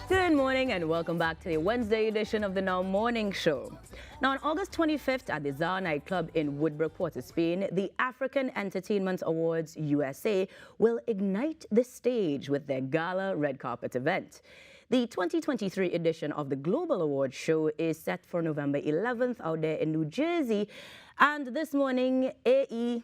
Good morning and welcome back to the Wednesday edition of the Now Morning Show. Now on August 25th at the Tzar Nightclub in Woodbrook, Port of Spain, the African Entertainment Awards USA will ignite the stage with their gala red carpet event. The 2023 edition of the Global Awards show is set for November 11th out there in New Jersey. And this morning, AEAUSA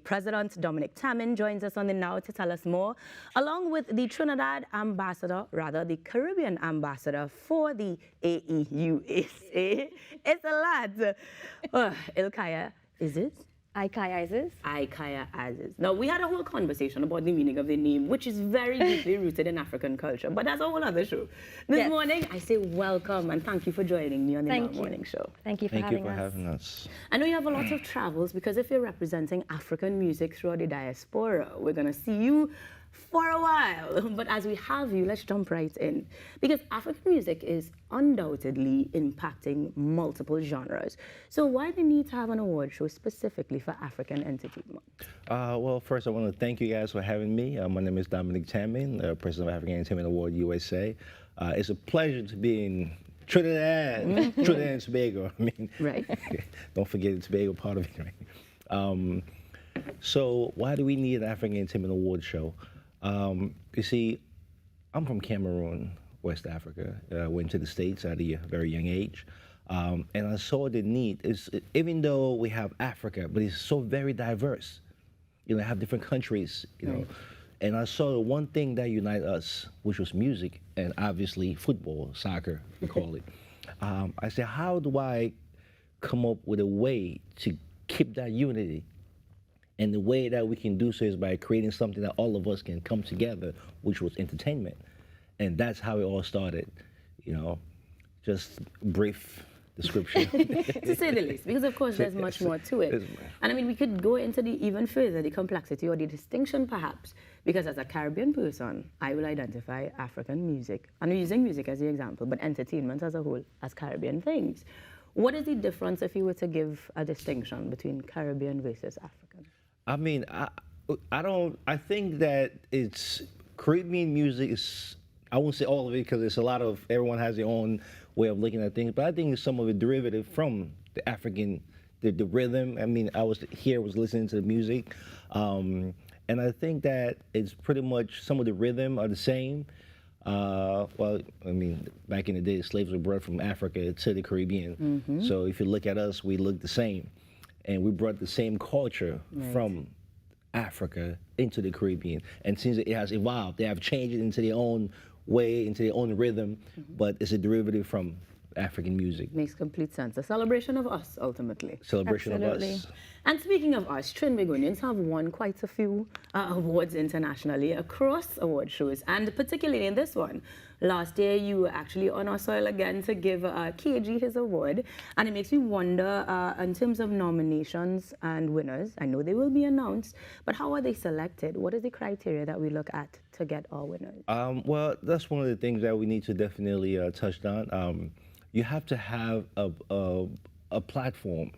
President Dominic Tamin joins us on the Now to tell us more, along with the Trinidad ambassador, rather the Caribbean ambassador for the AEAUSA. It's a lot. Ilkaya, is it? AEAUSA Aziz. AEAUSA Aziz. Now, we had a whole conversation about the meaning of the name, which is very deeply rooted in African culture, but that's a whole other show. This morning, I say welcome and thank you for joining me on the Now Morning Show. Thank you for having us. I know you have a lot of travels because if you're representing African music throughout the diaspora, we're going to see you for a while. But as we have you, let's jump right in. Because African music is undoubtedly impacting multiple genres. So why the need to have an award show specifically for African entertainment? Well, first I want to thank you guys for having me. My name is Dominic Tamin, President of African Entertainment Award USA. It's a pleasure to be in Trinidad, Trinidad and Tobago. I mean, right. Don't forget the Tobago part of it, right? So why do we need an African Entertainment Award show? You see, I'm from Cameroon, West Africa. Went to the States at a very young age. And I saw the need, even though we have Africa, but it's so very diverse. You know, I have different countries, you know. And I saw the one thing that united us, which was music, and obviously football, soccer, we call it. I said, how do I come up with a way to keep that unity? And the way that we can do so is by creating something that all of us can come together, which was entertainment. And that's how it all started, you know, just brief description. To say the least, because of course there's much more to it. And I mean, we could go into the even further, the complexity or the distinction perhaps, because as a Caribbean person, I will identify African music. I'm using music as the example, but entertainment as a whole as Caribbean things. What is the difference if you were to give a distinction between Caribbean versus African? I mean, I think that it's Caribbean music is, I won't say all of it because it's a lot of, everyone has their own way of looking at things, but I think it's some of it derivative from the African, the rhythm. I mean, I was listening to the music, and I think that it's pretty much some of the rhythm are the same. Well, I mean, back in the day, slaves were brought from Africa to the Caribbean. So if you look at us, we look the same. And we brought the same culture from Africa into the Caribbean. And since it has evolved, they have changed it into their own way, into their own rhythm, but it's a derivative from African music. Makes complete sense. A celebration of us, ultimately. Celebration of us. And speaking of us, Trinbagonians have won quite a few awards internationally across award shows, and particularly in this one. Last year, you were actually on our soil again to give KG his award, and it makes me wonder, in terms of nominations and winners, I know they will be announced, but how are they selected? What is the criteria that we look at to get our winners? Well, that's one of the things that we need to definitely touch on. You have to have a platform,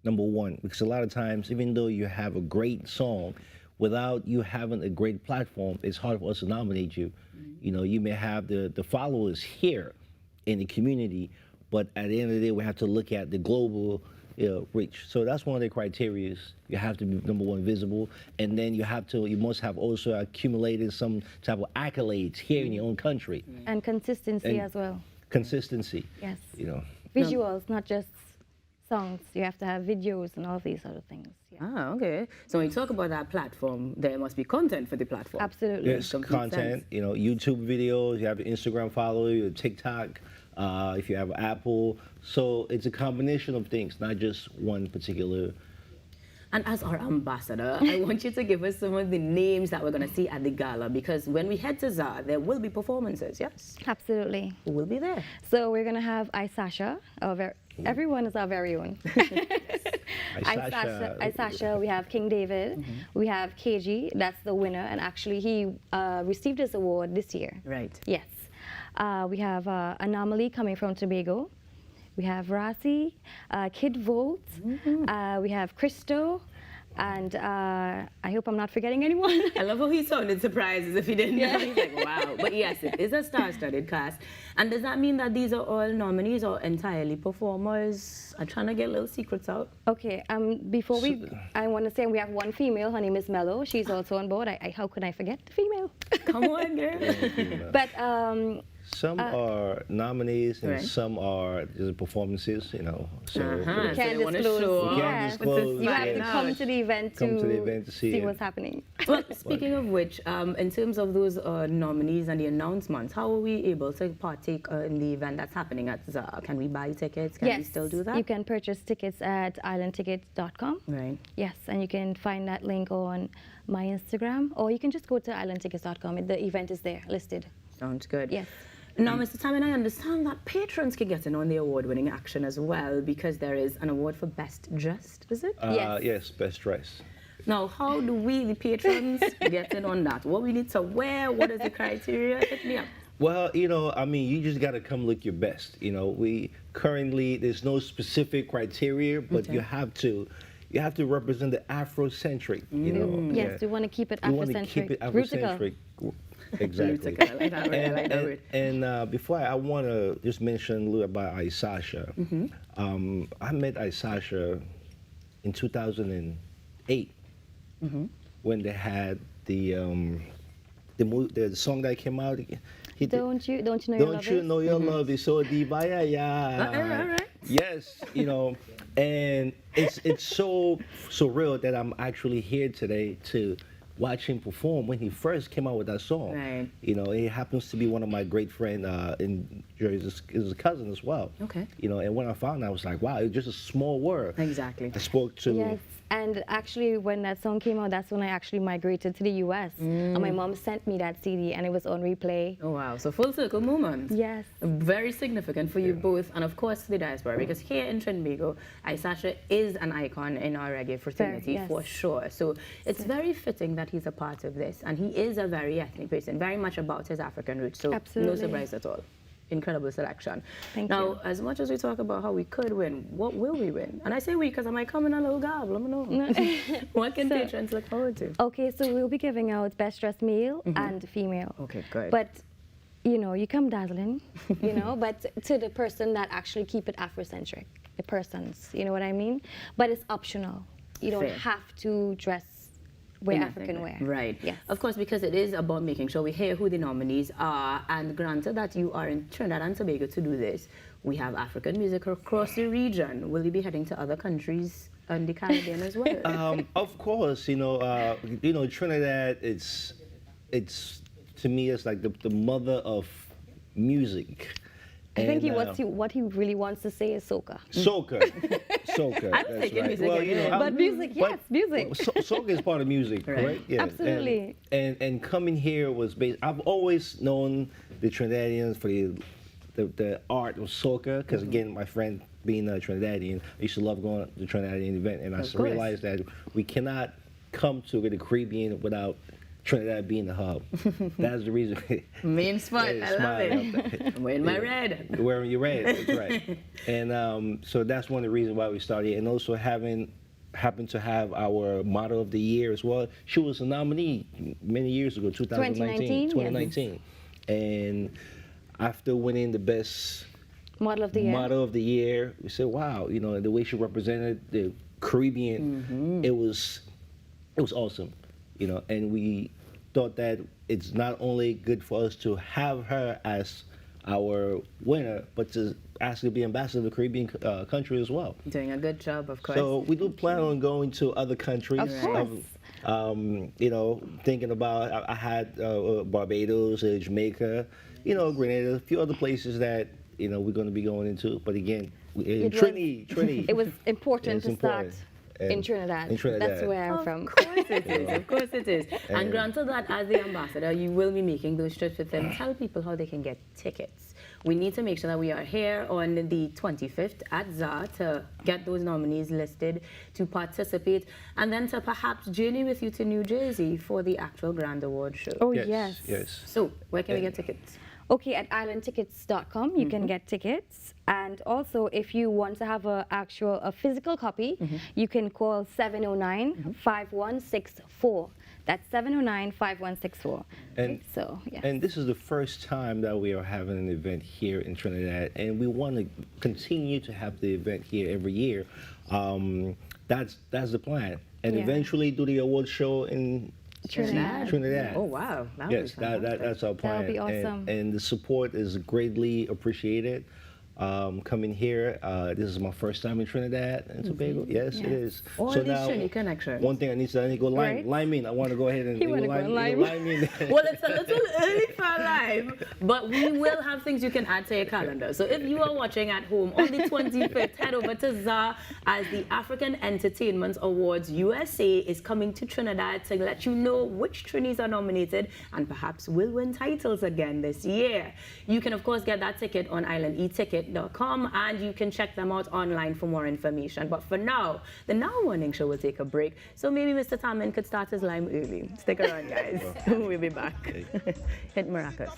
number one, because a lot of times, even though you have a great song, without you having a great platform, it's hard for us to nominate you. You know, you may have the followers here in the community, but at the end of the day, we have to look at the global reach. So that's one of the criteria. You have to be, number one, visible, and then you must have also accumulated some type of accolades here in your own country. And consistency as well. Consistency. Yes. You know. Visuals, not just songs. You have to have videos and all these other things. Yeah. Ah, okay. So when you talk about that platform, there must be content for the platform. Absolutely. Yes, content. You know, YouTube videos. You have the Instagram follower, you have TikTok. If you have Apple, so it's a combination of things, not just one particular. And as our ambassador, I want you to give us some of the names that we're going to see at the gala, because when we head to Tzar, there will be performances, yes? Absolutely. Who will be there? So we're going to have AEAUSA. Everyone is our very own. AEAUSA, we have King David, we have KG, that's the winner, and actually he received his award this year. Right. Yes. We have Anomaly coming from Tobago. We have Rasi, Kid Volt, we have Christo, And I hope I'm not forgetting anyone. I love how he sounded surprised as if he didn't know. He's like, wow. But yes, it is a star-studded cast. And does that mean that these are all nominees or entirely performers? I'm trying to get little secrets out. Okay, before I want to say we have one female. Her name is Mello. She's also on board. How could I forget the female? Come on, girl. But some are nominees and Right. some are just performances, you know. So we So can't you wanna disclose. show We can't Yeah. disclose, You have to yeah. come to the event Come to the event to see it. what's happening. Well, speaking of which, in terms of those nominees and the announcements, how are we able to partake in the event that's happening at Tzar? Can we buy tickets? Can we still do that? You can purchase tickets at islandtickets.com. Right. Yes, and you can find that link on my Instagram, or you can just go to islandtickets.com. The event is there listed. Sounds good. Yes. Now, Mr. Tammin, I understand that patrons can get in on the award-winning action as well because there is an award for Best Dressed, is it? Yes. Yes, best dress. Now, how do we, the patrons, get in on that? What we need to wear? What is the criteria? Hit me up. Well, you know, I mean, you just got to come look your best. You know, we currently, there's no specific criteria, but Okay. you have to represent the Afrocentric, you know. Yes, we want to keep it You want to Afrocentric. keep it Rootical. Afrocentric. Exactly. I like that word. I like that word. And before I want to just mention a little about AEAUSA. I met AEAUSA in 2008 when they had the song that came out. Don't you know your Don't love you is? know your love is so deep? Yeah. All right. Yes, you know, and it's so surreal that I'm actually here today to watch him perform when he first came out with that song. Right. You know, he happens to be one of my great friends in Jersey. Is a cousin as well. Okay. You know, and when I found out, I was like, wow, it's just a small world. Exactly. I spoke to. Yes, and actually when that song came out, that's when I actually migrated to the US. And my mom sent me that CD and it was on replay. Oh, wow. So full circle moment. Yes. Very significant for you both, and of course the diaspora, because here in Trinidad, AEAUSA is an icon in our reggae fraternity yes. for sure. So it's very fitting that he's a part of this, and he is a very ethnic person, very much about his African roots. So no Absolutely. surprise at all. Incredible selection. Thank now, you. as much as we talk about how we could win, what will we win? And I say we because I might come in a little garb. Let me know. What can patrons look forward to? Okay, so we'll be giving out best dressed male and female. Okay, good. But you know, you come dazzling, you know, but to the person that actually keep it Afrocentric, the persons, you know what I mean? But it's optional. You don't Fair. have to dress wear Anything. African wear. Right. Yes. Of course, because it is about making sure we hear who the nominees are, and granted that you are in Trinidad and Tobago to do this, we have African music across the region. Will you be heading to other countries and the Caribbean as well? Of course, you know, Trinidad. It's to me, it's like the mother of music. I think And, what he really wants to say is soca. Soca. Soca. I was that's thinking right. music Well, again. But music, yes, music. Soca is part of music, Right. correct? Yeah. Absolutely. And coming here was based. I've always known the Trinidadians for the art of soca, because again, my friend being a Trinidadian, I used to love going to the Trinidadian event, and I Of course. realized that we cannot come to the Caribbean without Trinidad being the hub. That's the reason. Main spot. I love Smile. it. I'm wearing my red. Wearing your red, that's right. And so that's one of the reasons why we started, and also happened to have our motto of the year as well. She was a nominee many years ago, 2019, 2019, and after winning the best Model of the year. motto of the year, we said, wow, you know, the way she represented the Caribbean, it was awesome, you know, and we thought that it's not only good for us to have her as our winner, but to actually be ambassador of the Caribbean country as well. Doing a good job, of course. So we do plan on going to other countries. Of course. You know, thinking about, I had Barbados, Jamaica, you know, Grenada, a few other places that, you know, we're going to be going into. But again, Trinity. It was important It's to important. start And in Trinidad. in Trinidad. That's where I'm from. Of course it is. Of course it is. And granted that as the ambassador, you will be making those trips with them. Tell people how they can get tickets. We need to make sure that we are here on the 25th at Tzar to get those nominees listed, to participate, and then to perhaps journey with you to New Jersey for the actual Grand Award show. Oh, Yes, yes. yes. So, where can we get tickets? Okay, at islandtickets.com you can get tickets, and also if you want to have a physical copy, you can call 709-5164. That's 709-5164. And, so, yes. and this is the first time that we are having an event here in Trinidad, and we want to continue to have the event here every year. That's the plan, and eventually do the award show in Trinidad. Oh wow! Yes, that's our plan. That would be awesome. And the support is greatly appreciated. Coming here, this is my first time in Trinidad and Tobago. Yes, it is. All these Trinity connections. One thing I need to go lime in. I want to go ahead and lime in. Well, it's a little early for live, but we will have things you can add to your calendar. So if you are watching at home on the 25th, head over to Tzar, as the African Entertainment Awards USA is coming to Trinidad to let you know which Trinis are nominated and perhaps will win titles again this year. You can of course get that ticket on islandeticket.com, and you can check them out online for more information. But for now, the Now Morning Show will take a break, so maybe Mr. Tamlin could start his lime early. Stick around, guys. We'll be back. Hit Maracas.